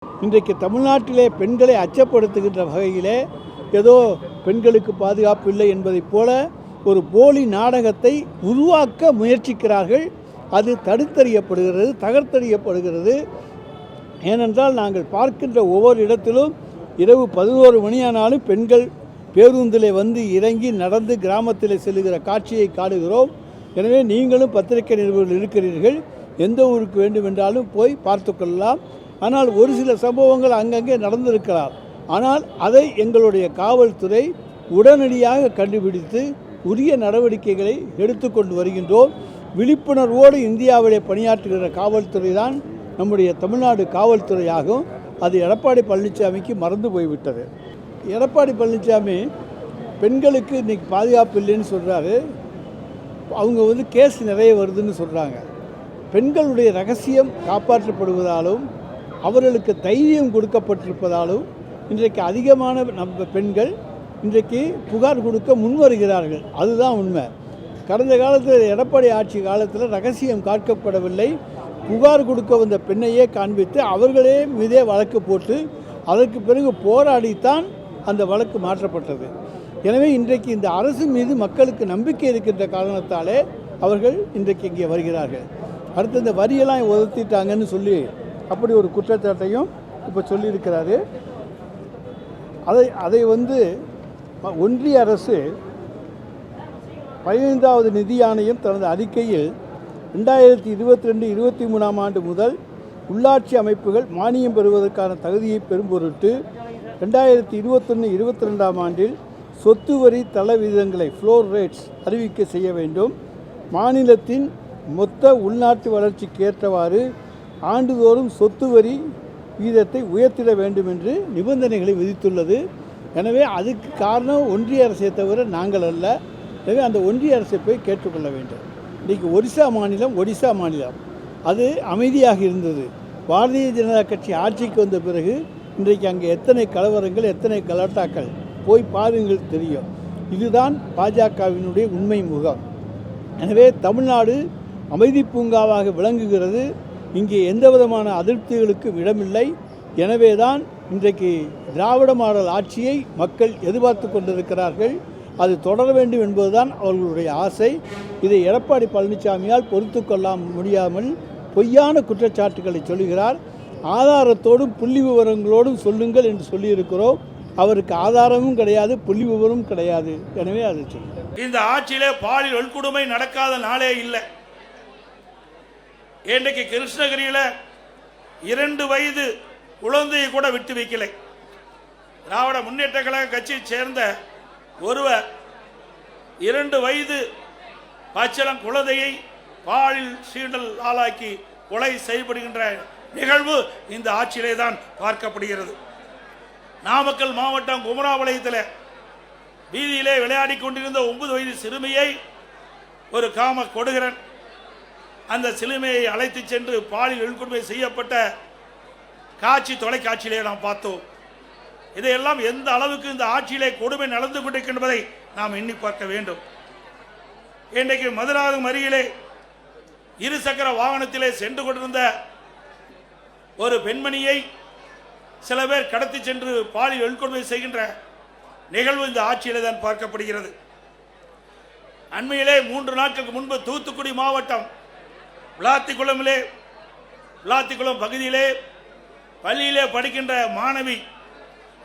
இன்றைக்கு தமிழ்நாட்டிலே பெண்களை அச்சப்படுத்துகின்ற வகையிலே ஏதோ பெண்களுக்கு பாதுகாப்பு இல்லை என்பதைப் போல ஒரு போலி நாடகத்தை உருவாக்க முயற்சிக்கிறார்கள். அது தகர்த்தெறியப்படுகிறது. ஏனென்றால் நாங்கள் பார்க்கின்ற ஒவ்வொரு இடத்திலும் இரவு 11 மணியானாலும் பெண்கள் பேருந்திலே வந்து இறங்கி நடந்து கிராமத்தில் செல்லுகிற காட்சியை காணுகிறோம். எனவே நீங்களும் பத்திரிகை நிருபர்கள் இருக்கிறீர்கள், எந்த ஊருக்கு வேண்டுமென்றாலும் போய் பார்த்து கொள்ளலாம். ஆனால் ஒரு சில சம்பவங்கள் அங்கங்கே நடந்திருக்கலாம். ஆனால் அதை எங்களுடைய காவல்துறை உடனடியாக கண்டுபிடித்து உரிய நடவடிக்கைகளை எடுத்துக்கொண்டு வருகின்றோம். விழிப்புணர்வோடு இந்தியாவிலே பணியாற்றுகிற காவல்துறை தான் நம்முடைய தமிழ்நாடு காவல்துறையாகும். அது எடப்பாடி பழனிசாமிக்கு மறந்து போய்விட்டது. எடப்பாடி பழனிசாமி பெண்களுக்கு இன்றைக்கி பாதுகாப்பு இல்லைன்னு சொல்கிறாரு. அவங்க கேஸ் நிறைய வருதுன்னு சொல்கிறாங்க. பெண்களுடைய ரகசியம் காப்பாற்றப்படுவதாலும் அவர்களுக்கு தைரியம் கொடுக்கப்பட்டிருப்பதாலும் இன்றைக்கு அதிகமான நம்ம பெண்கள் இன்றைக்கு புகார் கொடுக்க முன்வருகிறார்கள். அதுதான் உண்மை. கடந்த காலத்தில் எடப்பாடி ஆட்சி காலத்தில் ரகசியம் காக்கப்படவில்லை. புகார் கொடுக்க வந்த பெண்ணையே காண்பித்து அவர்களே மீதே வழக்கு போட்டு அதற்கு பிறகு போராடித்தான் அந்த வழக்கு மாற்றப்பட்டது. எனவே இன்றைக்கு இந்த அரசு மீது மக்களுக்கு நம்பிக்கை இருக்கின்ற காரணத்தாலே அவர்கள் இன்றைக்கு இங்கே வருகிறார்கள். அடுத்து இந்த வரியெல்லாம் உதத்திட்டாங்கன்னு சொல்லி அப்படி ஒரு குற்றச்சாட்டையும் இப்போ சொல்லியிருக்கிறாரு. அதை ஒன்றிய அரசு 15வது நிதி ஆணையம் தனது அறிக்கையில் 2022-23 ஆண்டு முதல் உள்ளாட்சி அமைப்புகள் மானியம் பெறுவதற்கான தகுதியை பெறும் பொருட்டு 2021-22 ஆண்டில் சொத்து வரி தள விகிதங்களை ஃப்ளோர் ரேட்ஸ் அறிவிக்க செய்ய வேண்டும். மாநிலத்தின் மொத்த உள்நாட்டு வளர்ச்சிக்கு ஏற்றவாறு ஆண்டுதோறும் சொத்து வரி வீதத்தை உயர்த்திட வேண்டும் என்று நிபந்தனைகளை விதித்துள்ளது. எனவே அதுக்கு காரணம் ஒன்றிய அரசை தவிர நாங்கள் அல்ல. எனவே அந்த ஒன்றிய அரசை போய் கேட்டுக்கொள்ள வேண்டும். இன்றைக்கு ஒடிசா மாநிலம் அது அமைதியாக இருந்தது. பாரதிய ஜனதா கட்சி ஆட்சிக்கு வந்த பிறகு இன்றைக்கு அங்கே எத்தனை கலவரங்கள், எத்தனை கலாட்டாக்கள் போய் பாருங்கள் தெரியும். இதுதான் பாஜகவினுடைய உண்மை முகம். எனவே தமிழ்நாடு அமைதி பூங்காவாக விளங்குகிறது. இங்கே எந்த விதமான அதிருப்திகளுக்கும் இடமில்லை. எனவே தான் இன்றைக்கு திராவிட மாடல் ஆட்சியை மக்கள் எதிர்பார்த்து கொண்டிருக்கிறார்கள். அது தொடர வேண்டும் என்பதுதான் அவர்களுடைய ஆசை. இதை எடப்பாடி பழனிசாமியால் பொறுத்து கொள்ள முடியாமல் பொய்யான குற்றச்சாட்டுக்களை சொல்லுகிறார். ஆதாரத்தோடும் புள்ளி விவரங்களோடும் சொல்லுங்கள் என்று சொல்லியிருக்கிறோம். அவருக்கு ஆதாரமும் கிடையாது, புள்ளி விவரமும் கிடையாது. எனவே அதை சொல்லுங்கள். இந்த ஆட்சியிலே பாலியல் வன்கொடுமை நடக்காத நாளே இல்லை. இன்றைக்கு கிருஷ்ணகிரியில் 2 வயது குழந்தையை கூட விட்டு வைக்கலை. திராவிட முன்னேற்ற கழக கட்சியை சேர்ந்த ஒருவர் 2 வயது பச்சிளம் குழந்தையை பாலியல் சீண்டல் ஆளாக்கி கொலை செய்யப்படுகின்ற நிகழ்வு இந்த ஆட்சியிலே தான் பார்க்கப்படுகிறது. நாமக்கல் மாவட்டம் குமராபாளையத்தில் வீதியிலே விளையாடி கொண்டிருந்த 9 வயது சிறுமியை ஒரு காம கொடுகிறன் அந்த சிறுமியை அழைத்து சென்று பாலியல் வன்கொடுமை செய்யப்பட்ட காட்சி தொலைக்காட்சியிலே நாம் பார்த்தோம். இதையெல்லாம் எந்த அளவுக்கு இந்த ஆட்சியிலே கொடுமை நடந்து கொண்டிருக்கின்றதை நாம் எண்ணி பார்க்க வேண்டும். இன்றைக்கு மதுராந்தகம் அருகிலே 2 சக்கர வாகனத்திலே சென்று கொண்டிருந்த ஒரு பெண்மணியை சில பேர் கடத்தி சென்று பாலியல் வன்கொடுமை செய்கின்ற நிகழ்வு இந்த ஆட்சியிலே தான் பார்க்கப்படுகிறது. அண்மையிலே 3 நாட்களுக்கு முன்பு தூத்துக்குடி மாவட்டம் விளாத்திக்குளம் பகுதியிலே பள்ளியிலே படிக்கின்ற மாணவி,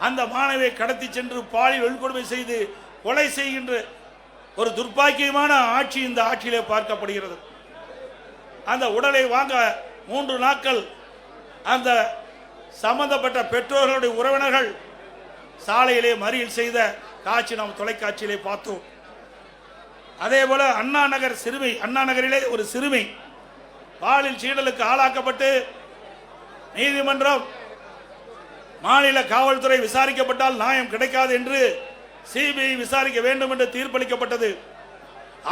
அந்த மாணவியை கடத்தி சென்று பாலியல் வன்கொடுமை செய்து கொலை செய்கின்ற ஒரு துர்ப்பாக்கியமான ஆட்சி இந்த ஆட்சியிலே பார்க்கப்படுகிறது. அந்த உடலை வாங்க 3 நாட்கள் அந்த சம்பந்தப்பட்ட பெற்றோர்களுடைய உறவினர்கள் சாலையிலே மறியல் செய்த காட்சி நாம் தொலைக்காட்சியிலே பார்த்தோம். அதே போல அண்ணா நகரிலே ஒரு சிறுமி பாலியல் சீண்டலுக்கு ஆளாக்கப்பட்டு நீதிமன்றம் மாநில காவல்துறை விசாரிக்கப்பட்டால் நியாயம் கிடைக்காது என்று சிபிஐ விசாரிக்க வேண்டும் என்று தீர்ப்பளிக்கப்பட்டது.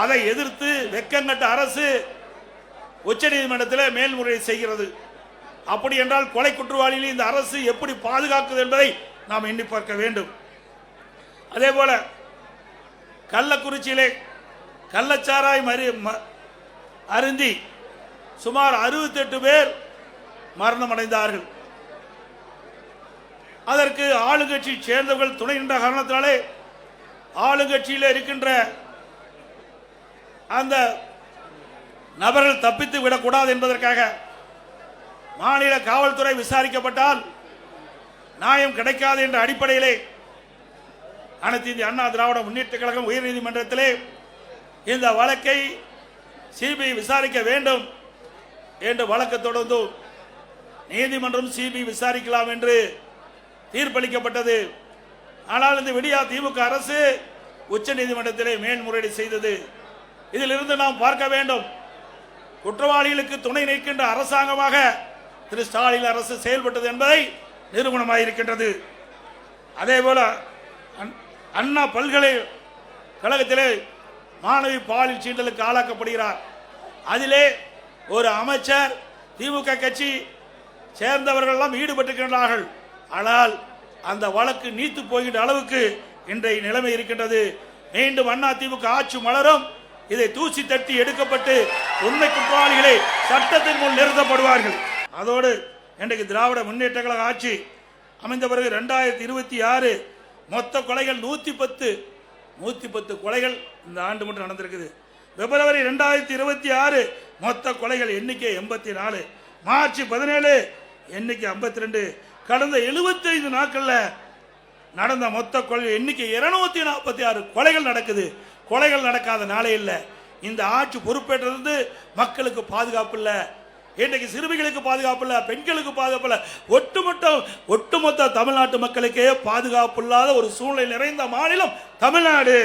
அதை எதிர்த்து வெக்கங்கட்ட அரசு உச்சநீதிமன்றத்தில் மேல்முறையீடு செய்கிறது. அப்படி என்றால் கொலை குற்றவாளிகளை இந்த அரசு எப்படி பாதுகாக்குது என்பதை நாம் எண்ணி பார்க்க வேண்டும். அதே போல கள்ளக்குறிச்சியிலே கள்ளச்சாராய் அருந்தி சுமார் 68 பேர் மரணம் அடைந்தார்கள். அதற்கு ஆளுங்கட்சி சேர்ந்தவர்கள் துணை நின்ற காரணத்தினாலே ஆளுங்கட்சியில் இருக்கின்ற அந்த நபர்கள் தப்பித்து விடக்கூடாது என்பதற்காக மாநில காவல்துறை விசாரிக்கப்பட்டால் நியாயம் கிடைக்காது என்ற அடிப்படையிலே அனைத்து இந்திய அண்ணா திராவிட முன்னேற்ற கழகம் உயர்நீதிமன்றத்திலே இந்த வழக்கை சிபிஐ விசாரிக்க வேண்டும் என்று வழக்கு தொடர்ந்து நீதிமன்றம் சிபிஐ விசாரிக்கலாம் என்று தீர்ப்பளிக்கப்பட்டது. ஆனால் இந்த விடியா திமுக அரசு உச்ச நீதிமன்றத்திலே மேல்முறையீடு செய்தது. இதிலிருந்து நாம் பார்க்க வேண்டும், குற்றவாளிகளுக்கு துணை நிற்கின்ற அரசாங்கமாக திரு ஸ்டாலின் அரசு செயல்பட்டது என்பதை நிரூபணமாக இருக்கின்றது. அதேபோல அண்ணா பல்கலைக்கழகத்திலே மாணவி பாலியல் சீண்டலுக்கு ஆளாக்கப்படுகிறார். அதிலே ஒரு அமைச்சர் திமுக கட்சி சேர்ந்தவர்கள் எல்லாம் ஈடுபட்டிருக்கின்றார்கள். ஆனால் அந்த வழக்கு நீத்து போகின்ற அளவுக்கு இன்றைய நிலைமை இருக்கின்றது. மீண்டும் அண்ணா திமுக ஆட்சி மலரும், இதை தூசி தட்டி எடுக்கப்பட்டு உண்மை குற்றவாளிகளை சட்டத்தின் முன் நிறுத்தப்படுவார்கள். அதோடு இன்றைக்கு திராவிட முன்னேற்ற கழக ஆட்சி அமைந்த பிறகு 2026 மொத்த கொலைகள் 110 கொலைகள் இந்த ஆண்டு மட்டும் நடந்திருக்குது. பிப்ரவரி 2026 மொத்த கொலைகள் எண்ணிக்கை 84, மார்ச் 17 எண்ணிக்கை 52, கடந்த 75 நாட்களில் நடந்த மொத்த கொலை எண்ணிக்கை 246 கொலைகள் நடக்குது. கொலைகள் நடக்காத நாளே இல்லை. இந்த ஆட்சி பொறுப்பேற்றது மக்களுக்கு பாதுகாப்பு இல்லை, இன்றைக்கு சிறுமிகளுக்கு பாதுகாப்பு இல்லை, பெண்களுக்கு பாதுகாப்பு இல்லை, ஒட்டுமொத்த தமிழ்நாட்டு மக்களுக்கே பாதுகாப்பு இல்லாத ஒரு சூழ்நிலை நிறைந்த மாநிலம் தமிழ்நாடு.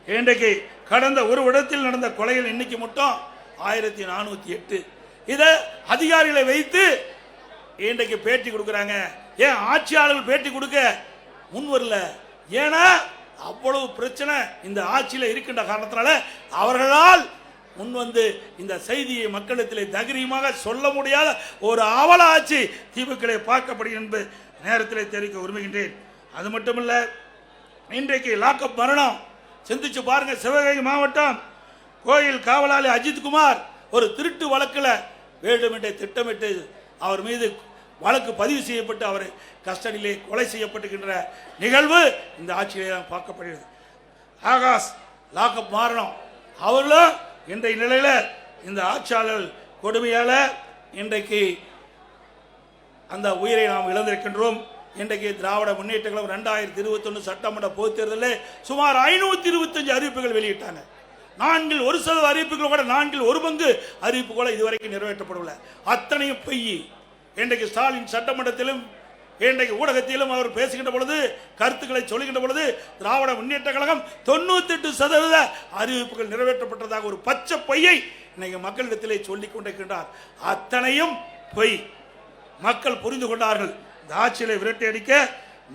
இன்றைக்கு கடந்த ஒரு இடத்தில் நடந்த கொலைகள் எண்ணிக்கை மட்டும் 1408. இதை அதிகாரிகளை வைத்து இன்றைக்கு பேட்டி கொடுக்குறாங்க. ஏன் ஆட்சியாளர்கள் பேட்டி கொடுக்க முன் வரல? ஏன்னா அவ்வளவு பிரச்சனை இந்த ஆட்சியில் இருக்கின்ற காரணத்தினால அவர்களால் முன் வந்து இந்த செய்தியை மக்களிடத்திலே தைரியமாக சொல்ல முடியாத ஒரு அவல ஆட்சி திமுக பார்க்கப்படுகிறது என்பது நேரத்தில் தெரிவிக்க விரும்புகின்றேன். அது மட்டுமல்ல, இன்றைக்கு லாக்அப் மரணம் சிந்திச்சு பாருங்க. சிவகங்கை மாவட்டம் கோயில் காவலாளி அஜித்குமார் ஒரு திருட்டு வழக்கில் வேண்டுமென்றே திட்டமிட்டு அவர் மீது வழக்கு பதிவு செய்யப்பட்டு அவர் கஸ்டடியிலே கொலை செய்யப்பட்டுகின்ற நிகழ்வு இந்த ஆட்சியிலே தான் பார்க்கப்படுகிறது. ஆகாஷ் லாக்அப் மாறணும், அவர்களும் இன்றைய நிலையில் இந்த ஆட்சியாளர் கொடுமையால் இன்றைக்கு அந்த உயிரை நாம் இழந்திருக்கின்றோம். இன்றைக்கு திராவிட முன்னேற்ற கழகம் 2021 சட்டமன்ற பொதுத் தேர்தலில் சுமார் 525 அறிவிப்புகள் வெளியிட்டாங்க. 1% அறிவிப்புகள் கூட 1/4 அறிவிப்பு கூட இதுவரைக்கும் நிறைவேற்றப்படவில்லை. அத்தனையும் பொய். இன்றைக்கு ஸ்டாலின் சட்டமன்றத்திலும் இன்றைக்கு ஊடகத்திலும் அவர் பேசுகின்ற பொழுது, கருத்துக்களை சொல்லுகின்ற பொழுது, திராவிட முன்னேற்ற கழகம் 98% அறிவிப்புகள் நிறைவேற்றப்பட்டதாக ஒரு பச்சை பொய்யை இன்னைக்கு மக்களிடத்திலே சொல்லிக் கொண்டிருக்கின்றார். அத்தனையும் பொய். மக்கள் புரிந்து கொண்டார்கள். இந்த ஆட்சியை விரட்டி அடிக்க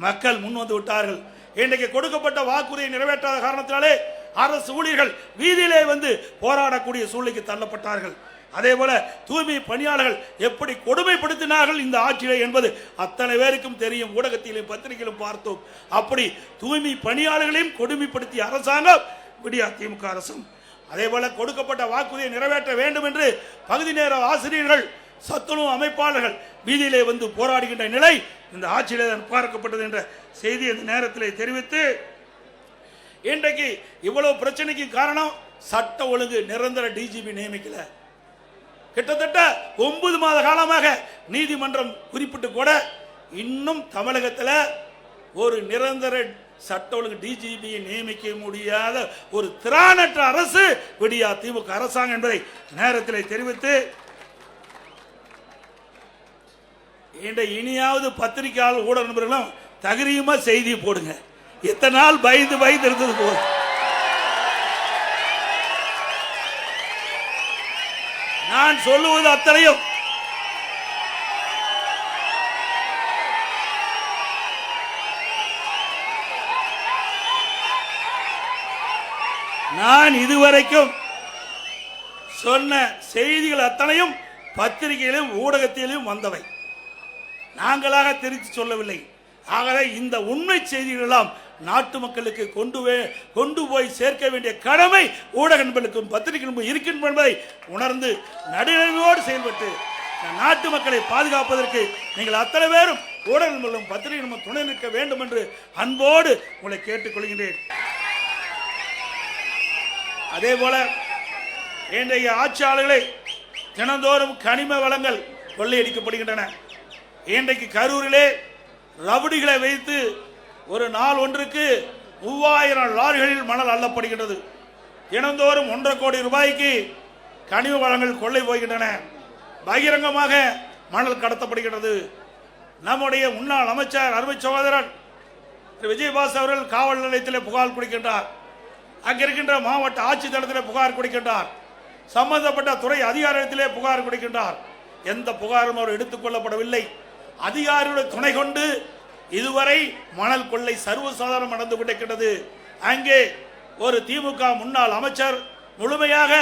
மக்கள் முன் வந்து விட்டார்கள். இன்றைக்கு கொடுக்கப்பட்ட வாக்குறுதியை நிறைவேற்றாத காரணத்தினாலே அரசு ஊழியர்கள் வீதியிலே வந்து போராடக்கூடிய சூழ்நிலைக்கு தள்ளப்பட்டார்கள். அதே போல தூய்மை பணியாளர்கள் எப்படி கொடுமைப்படுத்தினார்கள் இந்த ஆட்சியை என்பது அத்தனை பேருக்கும் தெரியும். ஊடகத்திலும் பத்திரிகையிலும் பார்த்தோம். அப்படி தூய்மை பணியாளர்களையும் கொடுமைப்படுத்திய அரசாங்கம் விடியா திமுக அரசும். அதே போல கொடுக்கப்பட்ட வாக்குறுதியை நிறைவேற்ற வேண்டும் என்று பகுதி நேர ஆசிரியர்கள், சத்துணவு அமைப்பாளர்கள் வீதியிலே வந்து போராடுகின்ற நிலை இந்த ஆட்சியிலே பார்க்கப்பட்டது என்ற செய்தி இந்த நேரத்தில் தெரிவித்து, இன்றைக்கு இவ்வளவு பிரச்சனைக்கு காரணம் சட்ட ஒழுங்கு நிரந்தர டிஜிபி நியமிக்கல. கிட்டத்தட்ட 9 மாத காலமாக நீதிமன்றம் குறிப்பிட்டு கூட இன்னும் தமிழகத்தில் ஒரு நிரந்தர சட்ட ஒழுங்கு டிஜிபியை நியமிக்க முடியாத ஒரு திராணற்ற அரசு விடியா திமுக அரசாங்கம் என்பதை நேரத்தில் தெரிவித்து, இனியாவது பத்திரிகையாளர் ஊடக நண்பர்களும் தகுதியுமா செய்தி போடுங்க. இத்தனை நாள் பயந்து இருந்தது போதும். நான் சொல்லுவது அத்தனையும் நான் இதுவரைக்கும் சொன்ன செய்திகள் அத்தனையும் பத்திரிகையிலும் ஊடகத்திலும் வந்தவை, நாங்களாக தெரிவித்து சொல்லவில்லை. ஆகவே இந்த உண்மை செய்திகள் எல்லாம் நாட்டு மக்களுக்கு கொண்டு போய் சேர்க்க வேண்டிய கடமை ஊடக நண்பர்களுக்கும் பத்திரிகைகளுக்கும் இருக்கின்ற என்பதை உணர்ந்து நடுநிலையோடு செயல்பட்டு நாட்டு மக்களை பாதுகாப்பதற்கு நீங்கள் அத்தனை பேரும் ஊடகம் மூலம் பத்திரிகை நம்ம துணை நிற்க வேண்டும் என்று அன்போடு உங்களை கேட்டுக்கொள்கின்றேன். அதே போல இன்றைய ஆட்சியாளர்களை தினந்தோறும் கனிம வளங்கள் கொள்ளையடிக்கப்படுகின்றன. இன்றைக்கு கரூரிலே ரவுடிகளை வைத்து ஒரு நாள் ஒன்றுக்கு 3000 லாரிகளில் மணல் அள்ளப்படுகின்றது. தினந்தோறும் 1.5 கோடி ரூபாய்க்கு கனிம வளங்கள் கொள்ளை போகின்றன. பகிரங்கமாக மணல் கடத்தப்படுகிறது. நம்முடைய முன்னாள் அமைச்சர் அருமை சகோதரர் விஜயபாஸ் அவர்கள் காவல் நிலையத்தில் புகார் கொடுக்கின்றார். அங்கிருக்கின்ற மாவட்ட ஆட்சித்தளத்தில் புகார் கொடுக்கின்றார். சம்பந்தப்பட்ட துறை அதிகாரத்திலே புகார் கொடுக்கின்றார். எந்த புகாரும் அவர் எடுத்துக் கொள்ளப்படவில்லை. அதிகாரிகளுடைய துணை கொண்டு இதுவரை மணல் கொள்ளை சர்வசாதாரணம் நடந்து கொண்டிருக்கிறது. அங்கே ஒரு திமுக முன்னாள் அமைச்சர் முழுமையாக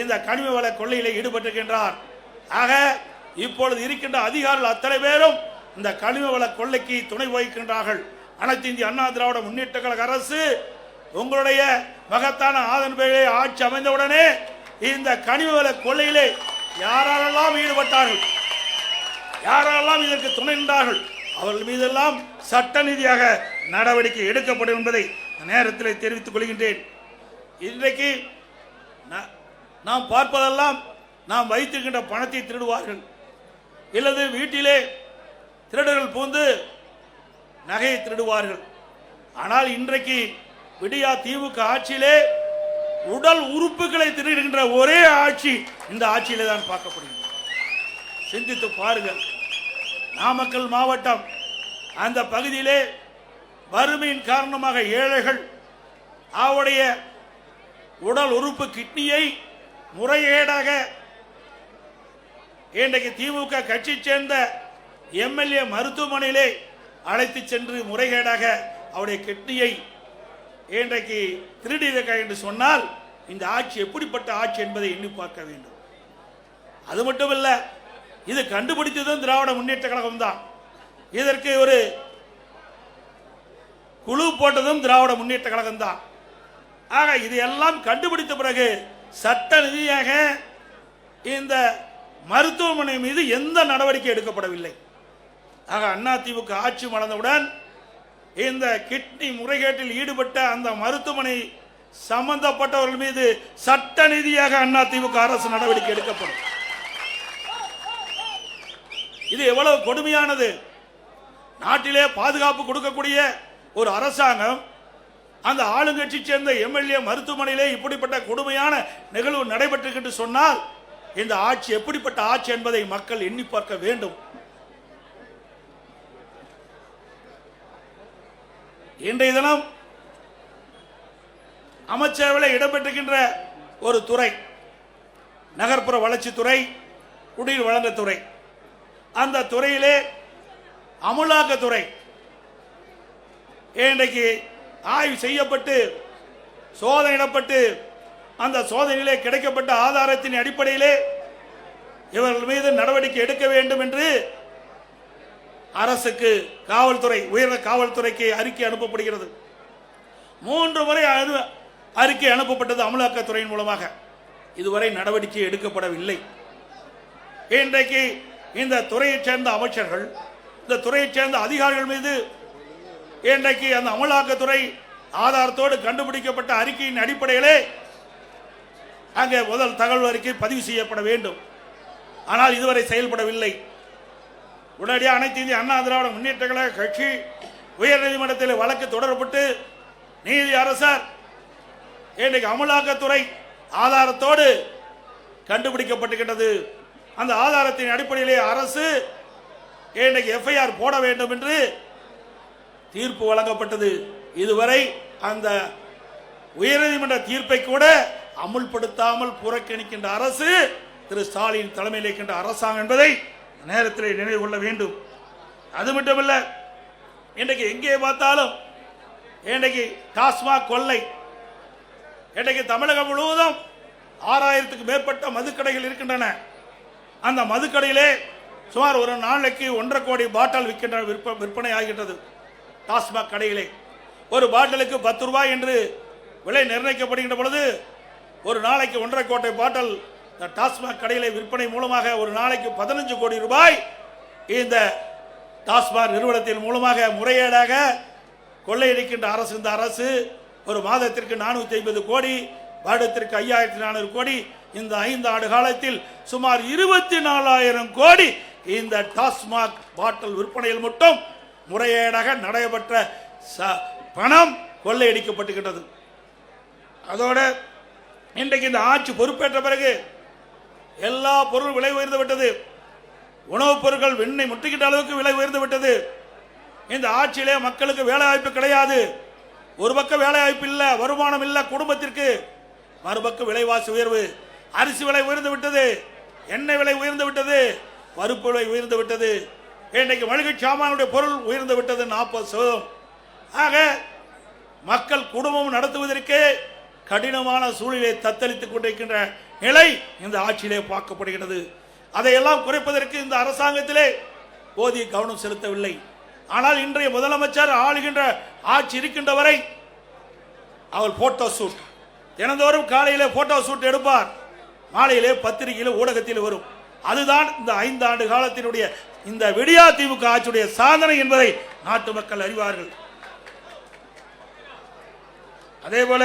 இந்த கனிம வள கொள்ளையிலே ஈடுபட்டிருக்கின்றார். ஆக இப்பொழுது இருக்கின்ற அதிகாரிகள் அத்தனை பேரும் இந்த கனிம வள கொள்ளைக்கு துணை வகிக்கின்றார்கள். அனைத்து இந்திய அண்ணா திராவிட முன்னேற்ற கழக அரசு உங்களுடைய மகத்தான ஆதரவை ஆட்சி அமைந்தவுடனே இந்த கனிம வள கொள்ளையிலே யாரெல்லாம் ஈடுபட்டார்கள், யாரெல்லாம் இதற்கு துணை நின்றார்கள், அவர்கள் மீதெல்லாம் சட்ட ரீதியாக நடவடிக்கை எடுக்கப்படும் என்பதை நேரத்தில் தெரிவித்துக் கொள்கின்றேன். இன்றைக்கு நாம் பார்ப்பதெல்லாம் நாம் வைத்திருக்கின்ற பணத்தை திருடுவார்கள், இல்லது வீட்டிலே திருடர்கள் பூந்து நகையை திருடுவார்கள். ஆனால் இன்றைக்கு விடியா திமுக ஆட்சியிலே உடல் உறுப்புகளை திருடுகின்ற ஒரே ஆட்சி இந்த ஆட்சியிலே தான் பார்க்கப்படுகிறது. சிந்தித்து பாருங்கள். நாமக்கல் மாவட்டம் அந்த பகுதியிலே வறுமையின் காரணமாக ஏழைகள் அவருடைய உடல் உறுப்பு கிட்னியை முறைகேடாக இன்றைக்கு திமுக கட்சி சேர்ந்த எம்எல்ஏ மருத்துவமனையிலே அழைத்து சென்று முறைகேடாக அவருடைய கிட்னியை இன்றைக்கு திருடியிருக்க என்று சொன்னால் இந்த ஆட்சி எப்படிப்பட்ட ஆட்சி என்பதை எண்ணி பார்க்க வேண்டும். அது மட்டுமல்ல, இது கண்டுபிடித்ததும் திராவிட முன்னேற்ற கழகம் தான். இதற்கு ஒரு குழு போட்டதும் திராவிட முன்னேற்ற கழகம் தான். ஆக இதையெல்லாம் கண்டுபிடித்த பிறகு சட்ட ரீதியாக இந்த மருத்துவமனை மீது எந்த நடவடிக்கை எடுக்கப்படவில்லை. ஆக அதிமுக ஆட்சி மலர்ந்தவுடன் இந்த கிட்னி முறைகேட்டில் ஈடுபட்ட அந்த மருத்துவமனை சம்பந்தப்பட்டவர்கள் மீது சட்ட ரீதியாக அதிமுக அரசு நடவடிக்கை எடுக்கப்படும். இது எவ்வளவு கொடுமையானது. நாட்டிலே பாதுகாப்பு கொடுக்கக்கூடிய ஒரு அரசாங்கம் அந்த ஆளுங்கட்சி சேர்ந்த எம்எல்ஏ மருத்துவமனையிலே இப்படிப்பட்ட கொடுமையான நிகழ்வு நடைபெற்று என்று சொன்னால் இந்த ஆட்சி எப்படிப்பட்ட ஆட்சி என்பதை மக்கள் எண்ணி பார்க்க வேண்டும். இன்றைய தினம் அமைச்சரவையில் இடம்பெற்றிருக்கின்ற ஒரு துறை நகர்ப்புற வளர்ச்சித்துறை, குடிநீர் வழங்கத்துறை. அந்த துறையிலே அமலாக்கத்துறை இன்றைக்கு ஆய்வு செய்யப்பட்டு சோதனையிடப்பட்டு அந்த சோதனையிலே கிடைக்கப்பட்ட ஆதாரத்தின் அடிப்படையிலே இவர்கள் மீது நடவடிக்கை எடுக்க வேண்டும் என்று அரசுக்கு காவல்துறை, உயர்ந்த காவல்துறைக்கு அறிக்கை அனுப்பப்படுகிறது. 3 முறை அறிக்கை அனுப்பப்பட்டது அமலாக்கத்துறையின் மூலமாக. இதுவரை நடவடிக்கை எடுக்கப்படவில்லை. இன்றைக்கு இந்த துறையைச் சேர்ந்த அமைச்சர்கள், இந்த துறையைச் சேர்ந்த அதிகாரிகள் மீது இன்றைக்கு அந்த அமலாக்கத்துறை ஆதாரத்தோடு கண்டுபிடிக்கப்பட்ட அறிக்கையின் அடிப்படையிலே அங்கே முதல் தகவல் அறிக்கை பதிவு செய்யப்பட வேண்டும். ஆனால் இதுவரை செயல்படவில்லை. உடனடியாக அனைத்து இந்திய அண்ணா திராவிட முன்னேற்ற கழக கட்சி உயர்நீதிமன்றத்தில் வழக்கு தொடரப்பட்டு நீதி அரசர் இன்றைக்கு அமலாக்கத்துறை ஆதாரத்தோடு கண்டுபிடிக்கப்பட்டுகின்றது. அந்த ஆதாரத்தின் அடிப்படையிலே அரசு இன்றைக்கு எஃப்ஐஆர் போட வேண்டும் என்று தீர்ப்பு வழங்கப்பட்டது. இதுவரை அந்த உயர்நீதிமன்ற தீர்ப்பை கூட அமுல்படுத்தாமல் புறக்கணிக்கின்ற அரசு திரு ஸ்டாலின் தலைமையில் இருக்கின்ற அரசாங்கம் என்பதை நேரத்தில் நினைவு கொள்ள வேண்டும். அது மட்டுமல்ல, இன்றைக்கு எங்கே பார்த்தாலும் இன்றைக்கு டாஸ்மாக் கொள்ளை. இன்றைக்கு தமிழகம் முழுவதும் 6000க்கும் மேற்பட்ட மதுக்கடைகள் இருக்கின்றன. அந்த மதுக்கடையிலே சுமார் ஒரு நாளைக்கு 1.5 கோடி பாட்டில் விற்பனை ஆகின்றது. டாஸ்மாக் கடையிலே ஒரு பாட்டிலுக்கு 10 ரூபாய் என்று விலை நிர்ணயிக்கப்படுகின்ற பொழுது ஒரு நாளைக்கு 1.5 கோடி பாட்டில் டாஸ்மாக் கடையிலே விற்பனை மூலமாக ஒரு நாளைக்கு 15 கோடி ரூபாய் இந்த டாஸ்மாக் நிறுவனத்தின் மூலமாக முறையீடாக கொள்ளையடிக்கின்ற அரசு இந்த அரசு ஒரு மாதத்திற்கு 450 கோடி, வருடத்திற்கு 5400 கோடி, இந்த 5 ஆண்டு காலத்தில் சுமார் 24,000 கோடி இந்த டாஸ்மாக் பாட்டில் விற்பனையில் மட்டும் முறையீடாக நடைபெற்ற பணம் கொள்ளையடிக்கப்பட்டுகின்றது. அதோட இன்றைக்கு இந்த ஆட்சி பொறுப்பேற்ற பிறகு எல்லா பொருளும் விலை உயர்ந்து விட்டது. உணவுப் பொருட்கள் விண்ணை முட்டுகின்ற அளவுக்கு விலை உயர்ந்து விட்டது. இந்த ஆட்சியிலே மக்களுக்கு வேலை வாய்ப்பு கிடையாது. ஒரு பக்கம் வேலை வாய்ப்பு இல்லை, வருமானம் இல்லை குடும்பத்திற்கு, மறுபக்கம் விலைவாசி உயர்வு. அரிசி விலை உயர்ந்து விட்டது, எண்ணெய் விலை உயர்ந்து விட்டது, பருப்பு விலை உயர்ந்து விட்டது, இன்றைக்கு மளிகை சாமானுடைய பொருள் உயர்ந்து விட்டது 40%. ஆக மக்கள் குடும்பம் நடத்துவதற்கே கடினமான சூழ்நிலை தத்தளித்துக் கொண்டிருக்கின்ற நிலை இந்த ஆட்சியிலே பார்க்கப்படுகிறது. அதையெல்லாம் குறைப்பதற்கு இந்த அரசாங்கத்திலே போதிய கவனம் செலுத்தவில்லை. ஆனால் இன்றைய முதலமைச்சர் ஆளுகின்ற ஆட்சி இருக்கின்ற வரை அவர் போட்டோ ஷூட் தினந்தோறும் காலையிலே போட்டோ ஷூட் எடுப்பார், மாலையிலே பத்திரிகையில் ஊடகத்தில் வரும். அதுதான் இந்த 5 ஆண்டு காலத்தினுடைய இந்த விடியா திமுக ஆட்சியுடைய சாதனை என்பதை நாட்டு மக்கள் அறிவார்கள். அதே போல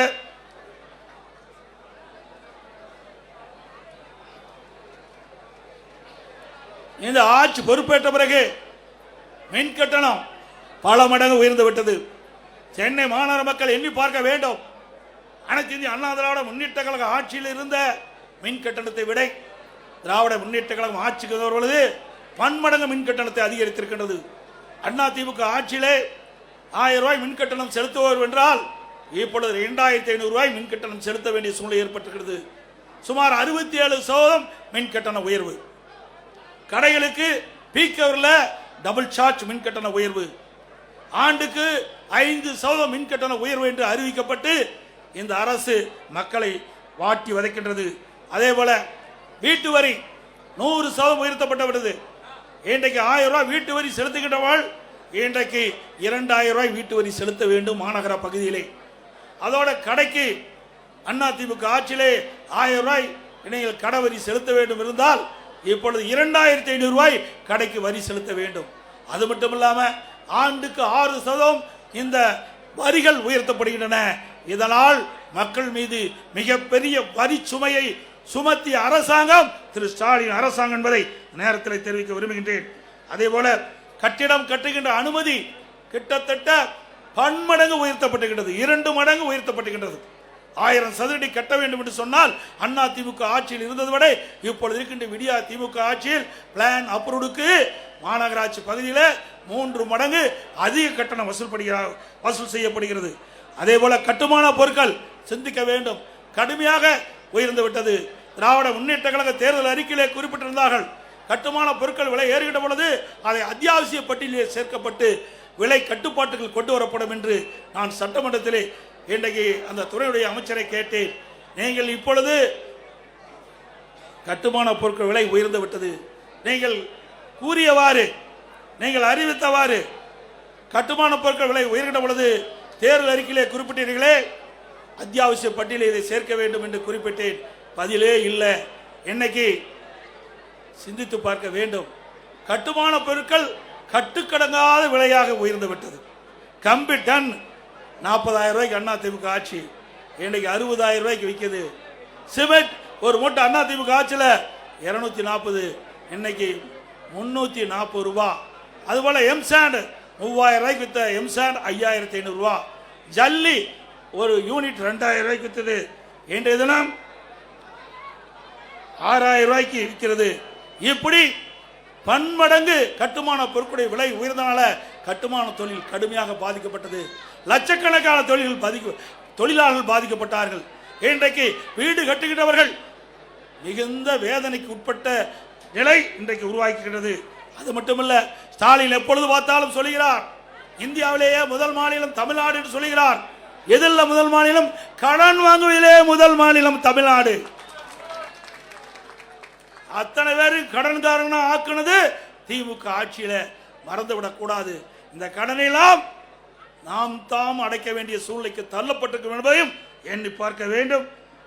இந்த ஆட்சி பொறுப்பேற்ற பிறகு மின் கட்டணம் பல மடங்கு உயர்ந்து விட்டது. சென்னை மாநகர மக்கள் எண்ணி பார்க்க வேண்டும். அனைத்து இந்திய அண்ணா திராவிட முன்னேற்ற கழக ஆட்சியில் இருந்த மின் கட்டணத்தை விட திராவிட முன்னேற்ற கழகம் ஆட்சிக்கு வருவது பன்மடங்கு மின் கட்டணத்தை அதிகரித்திருக்கின்றது. அண்ணா திமுக ஆட்சியிலே 1000 ரூபாய் மின் கட்டணம் செலுத்துவோர் என்றால் இப்பொழுது 2500 ரூபாய் மின் கட்டணம் செலுத்த வேண்டிய சூழ்நிலை ஏற்பட்டிருக்கிறது. சுமார் 67% மின் கட்டண உயர்வு. கடைகளுக்கு பீக் ஹவர்ல டபுள் சார்ஜ் மின் கட்டண உயர்வு. ஆண்டுக்கு 5% மின் கட்டண உயர்வு என்று அறிவிக்கப்பட்டு இந்த அரசு மக்களை வாட்டி வதைக்கின்றது. அதே போல வீட்டு வரி 100% உயர்த்தப்பட்டது. இன்றைக்கு 1000 ரூபாய் வீட்டு வரி செலுத்துகின்றவள் இன்றைக்கு 2000 ரூபாய் வீட்டு வரி செலுத்த வேண்டும் மாநகர பகுதியிலே. அதோட கடைக்கு அண்ணா திமுக ஆட்சியிலே 1000 ரூபாய் நீங்கள் கடை வரி செலுத்த வேண்டும் இருந்தால் இப்பொழுது 2500 ரூபாய் கடைக்கு வரி செலுத்த வேண்டும். அது மட்டும் இல்லாமல் ஆண்டுக்கு 6% இந்த வரிகள் உயர்த்தப்படுகின்றன. இதனால் மக்கள் மீது மிகப்பெரிய வரி சுமையை சுமத்திய அரசாங்கம் திரு ஸ்டாலின் அரசாங்கம் என்பதை நேரத்தில் தெரிவிக்க விரும்புகின்றேன். அதே போல கட்டிடம் கட்டுகின்ற அனுமதி கிட்டத்தட்ட பன்மடங்கு உயர்த்தப்பட்டுகின்றது, 2 மடங்கு உயர்த்தப்பட்டுகின்றது. 1000 சதுரடி கட்ட வேண்டும் என்று சொன்னால் அண்ணா திமுக ஆட்சியில் இருந்ததை விட இப்பொழுது இருக்கின்ற விடியா திமுக ஆட்சியில் பிளான் அப்ரூவ்டுக்கு மாநகராட்சி பகுதியில் 3 மடங்கு அதிக கட்டணம் வசூல் செய்யப்படுகிறது. அதே போல கட்டுமான பொருட்கள் சிந்திக்க வேண்டும், கடுமையாக உயர்ந்து விட்டது. திராவிட முன்னேற்ற கழக தேர்தல் அறிக்கையிலே குறிப்பிட்டிருந்தார்கள், கட்டுமான பொருட்கள் விலை ஏறுகின்ற பொழுது அதை அத்தியாவசிய பட்டியலில் சேர்க்கப்பட்டு விலை கட்டுப்பாட்டுகள் கொண்டு வரப்படும் என்று நான் சட்டமன்றத்திலே இன்றைக்கு அந்த துறையுடைய அமைச்சரை கேட்டேன். நீங்கள் இப்பொழுது கட்டுமான பொருட்கள் விலை உயர்ந்து விட்டது, நீங்கள் கூறியவாறு நீங்கள் அறிவித்தவாறு கட்டுமான பொருட்கள் விலை உயர்கின்ற பொழுது தேர்தல் அறிக்கையிலே குறிப்பிட்டீர்களே அத்தியாவசிய பட்டியலில் இதை சேர்க்க வேண்டும் என்று குறிப்பிட்டேன். பதிலே இல்லை. இன்னைக்கு சிந்தித்து பார்க்க வேண்டும். கட்டுமான பொருட்கள் கட்டுக்கடங்காத விலையாக உயர்ந்து விட்டது. கம்பி டன் 40,000 ரூபாய்க்கு அண்ணா திமுக ஆட்சி இன்றைக்கு 60,000 ரூபாய்க்கு விற்கிது. சிமெண்ட் ஒரு மூட்டை அண்ணா திமுக ஆட்சியில் 240, இன்னைக்கு 340 ரூபா. அதுபோல எம்சாண்ட் 3000 ரூபாய்க்கு வித்த எம்சாண்ட் 5500 ரூபா. ஜல்லி ஒரு யூனிட் 2000 ரூபாய்க்கு வித்தது, இன்றைய தினம் 6000 ரூபாய்க்கு விற்கிறது. இப்படி பன்மடங்கு கட்டுமான பொருட்களுடைய விலை உயர்ந்தனால கட்டுமான தொழில் கடுமையாக பாதிக்கப்பட்டது. லட்சக்கணக்கான தொழிலாளர்கள் பாதிக்கப்பட்டார்கள். இன்றைக்கு வீடு கட்டுகின்றவர்கள் மிகுந்த வேதனைக்கு உட்பட்ட நிலை இன்றைக்கு உருவாக்குகிறது. அது மட்டுமல்ல, ஸ்டாலின் எப்பொழுது பார்த்தாலும் சொல்லுகிறார் இந்தியாவிலேயே முதல் மாநிலம் தமிழ்நாடு என்று சொல்லுகிறார். எதில் முதல் மாநிலம்? கடன் வாங்குவதிலே முதல் மாநிலம் தமிழ்நாடு. அத்தனை பேர் கடன்காரனா ஆக்குனது திமுக ஆட்சியில மறந்துவிடக் கூடாது. இந்த கடனெல்லாம் நாம் தாம் அடைக்க வேண்டிய சூழ்நிலைக்கு தள்ளப்பட்டிருக்கும் என்பதையும் எண்ணி பார்க்க வேண்டும்.